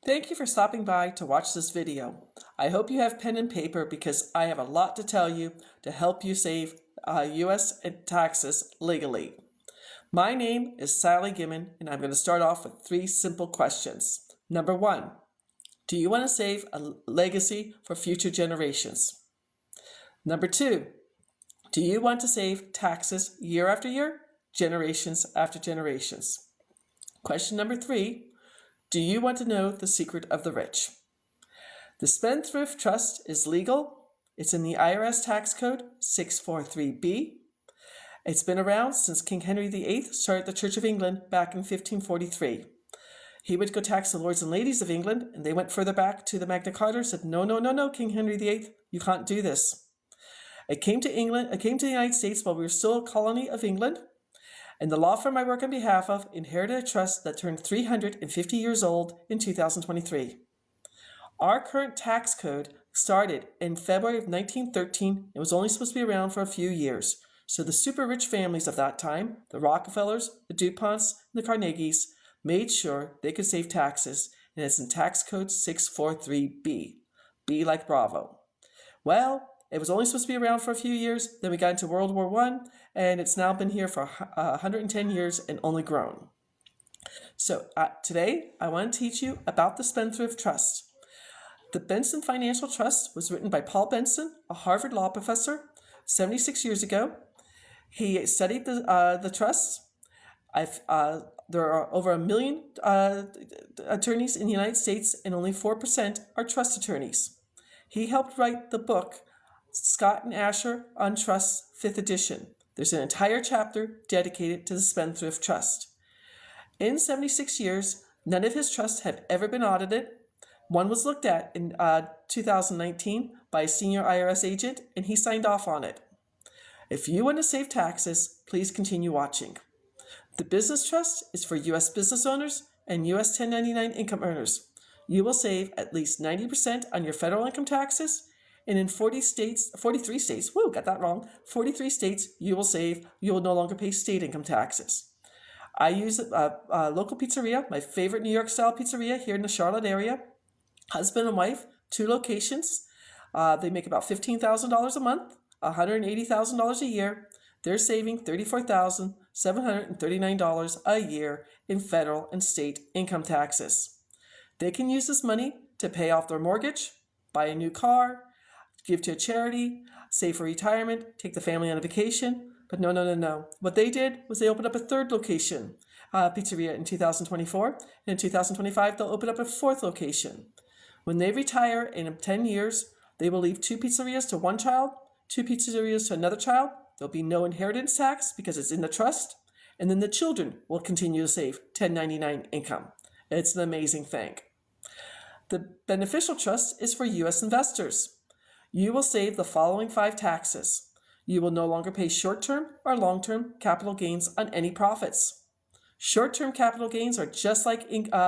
Thank you for stopping by to watch this video. I hope you have pen and paper because I have a lot to tell you to help you save U.S. taxes legally. My name is Sally Gimmon, and I'm going to start off with 3 simple questions. Number 1, do you want to save a legacy for future generations? Number 2, do you want to save taxes year after year, generations after generations? Question number 3, do you want to know the secret of the rich? The Spendthrift Trust is legal. It's in the IRS Tax Code 643B. It's been around since King Henry VIII started the Church of England back in 1543. He would go tax the lords and ladies of England, and they went further back to the Magna Carta and said, no, King Henry VIII, you can't do this. It came to the United States while we were still a colony of England. And the law firm I work on behalf of inherited a trust that turned 350 years old in 2023. Our current tax code started in February of 1913 and was only supposed to be around for a few years. So the super rich families of that time, the Rockefellers, the DuPonts, and the Carnegies, made sure they could save taxes, and it's in tax code 643B. B like Bravo. Well, it was only supposed to be around for a few years, then we got into World War I, and it's now been here for 110 years and only grown. So today, I want to teach you about the Spendthrift Trust. The Benson Financial Trust was written by Paul Benson, a Harvard law professor, 76 years ago. He studied the trusts. There are over 1 million attorneys in the United States, and only 4% are trust attorneys. He helped write the book, Scott and Asher on Trusts, 5th edition. There's an entire chapter dedicated to the Spendthrift Trust. In 76 years, none of his trusts have ever been audited. One was looked at in 2019 by a senior IRS agent, and he signed off on it. If you want to save taxes, please continue watching. The Business Trust is for U.S. business owners and U.S. 1099 income earners. You will save at least 90% on your federal income taxes, and in 43 states, 43 states, you will no longer pay state income taxes. I use a local pizzeria, my favorite New York style pizzeria here in the Charlotte area. Husband and wife, 2 locations. They make about $15,000 a month, $180,000 a year. They're saving $34,739 a year in federal and state income taxes. They can use this money to pay off their mortgage, buy a new car, give to a charity, save for retirement, take the family on a vacation. But no. What they did was they opened up a 3rd location, pizzeria in 2024. And in 2025, they'll open up a 4th location. When they retire in 10 years, they will leave 2 pizzerias to 1 child, 2 pizzerias to another child. There'll be no inheritance tax because it's in the trust. And then the children will continue to save 1099 income. It's an amazing thing. The beneficial trust is for U.S. investors. You will save the following 5 taxes. You will no longer pay short-term or long-term capital gains on any profits. Short-term capital gains are just like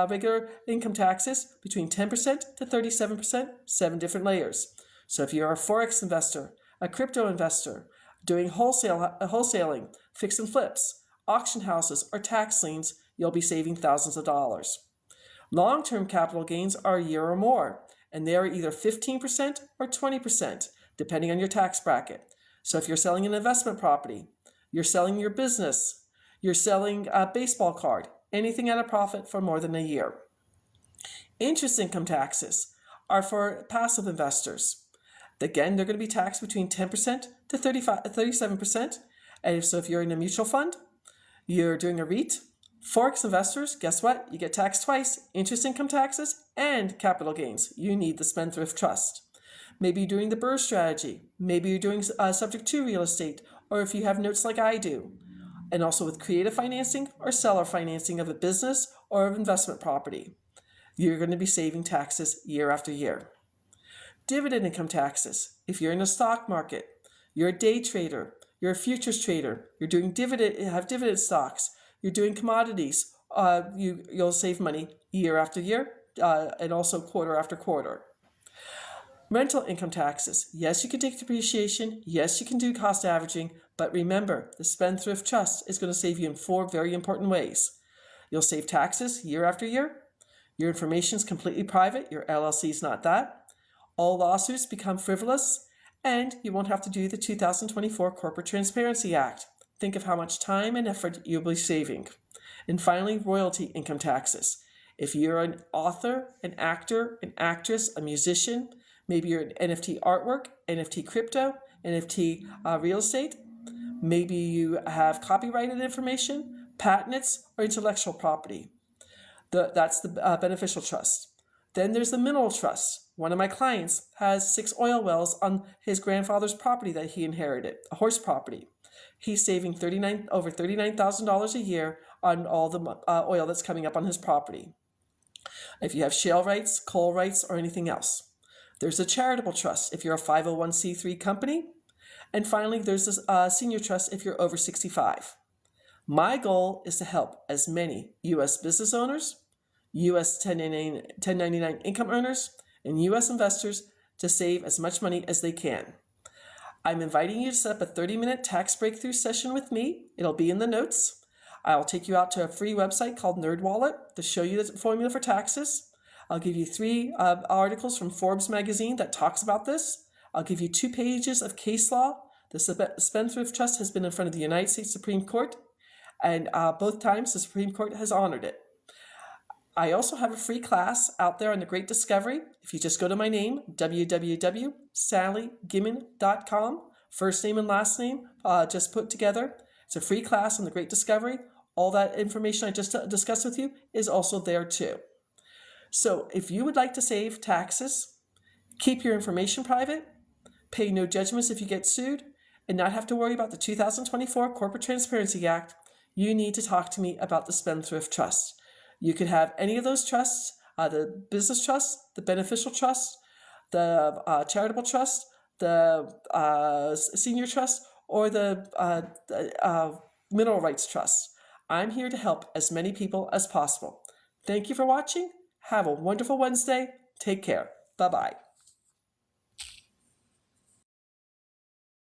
regular income taxes, between 10% to 37%, 7 different layers. So if you're a forex investor, a crypto investor, doing wholesaling, fix and flips, auction houses, or tax liens, you'll be saving thousands of dollars. Long-term capital gains are a year or more, and they are either 15% or 20%, depending on your tax bracket. So if you're selling an investment property, you're selling your business, you're selling a baseball card, anything at a profit for more than a year. Interest income taxes are for passive investors. Again, they're going to be taxed between 10% to 37%. And so if you're in a mutual fund, you're doing a REIT, forex investors, guess what? You get taxed twice, interest income taxes and capital gains. You need the Spendthrift Trust. Maybe you're doing the BRRRR strategy. Maybe you're doing subject to real estate, or if you have notes like I do. And also with creative financing or seller financing of a business or of investment property. You're going to be saving taxes year after year. Dividend income taxes. If you're in the stock market, you're a day trader, you're a futures trader, you're doing have dividend stocks, you're doing commodities, you'll save money year after year and also quarter after quarter. Rental income taxes. Yes, you can take depreciation. Yes, you can do cost averaging. But remember, the Spendthrift Trust is going to save you in 4 very important ways. You'll save taxes year after year. Your information is completely private. Your LLC is not that. All lawsuits become frivolous, and you won't have to do the 2024 Corporate Transparency Act. Think of how much time and effort you'll be saving. And finally, royalty income taxes. If you're an author, an actor, an actress, a musician, maybe you're an NFT artwork, NFT crypto, NFT real estate, maybe you have copyrighted information, patents, or intellectual property. That's the beneficial trust. Then there's the mineral trust. One of my clients has 6 oil wells on his grandfather's property that he inherited, a horse property. He's saving over $39,000 a year on all the oil that's coming up on his property. If you have shale rights, coal rights, or anything else. There's a charitable trust if you're a 501c3 company. And finally, there's a senior trust if you're over 65. My goal is to help as many U.S. business owners, U.S. 1099 income earners, and U.S. investors to save as much money as they can. I'm inviting you to set up a 30-minute tax breakthrough session with me. It'll be in the notes. I'll take you out to a free website called NerdWallet to show you the formula for taxes. I'll give you 3 articles from Forbes magazine that talks about this. I'll give you 2 pages of case law. The Spendthrift Trust has been in front of the United States Supreme Court, and both times the Supreme Court has honored it. I also have a free class out there on the Great Discovery. If you just go to my name, www.sallygimmon.com, first name and last name just put together. It's a free class on the Great Discovery. All that information I just discussed with you is also there too. So if you would like to save taxes, keep your information private, pay no judgments if you get sued, and not have to worry about the 2024 Corporate Transparency Act, you need to talk to me about the Spendthrift Trust. You could have any of those trusts, the business trust, the beneficial trust, the charitable trust, the senior trust, or the mineral rights trust. I'm here to help as many people as possible. Thank you for watching. Have a wonderful Wednesday. Take care. Bye-bye.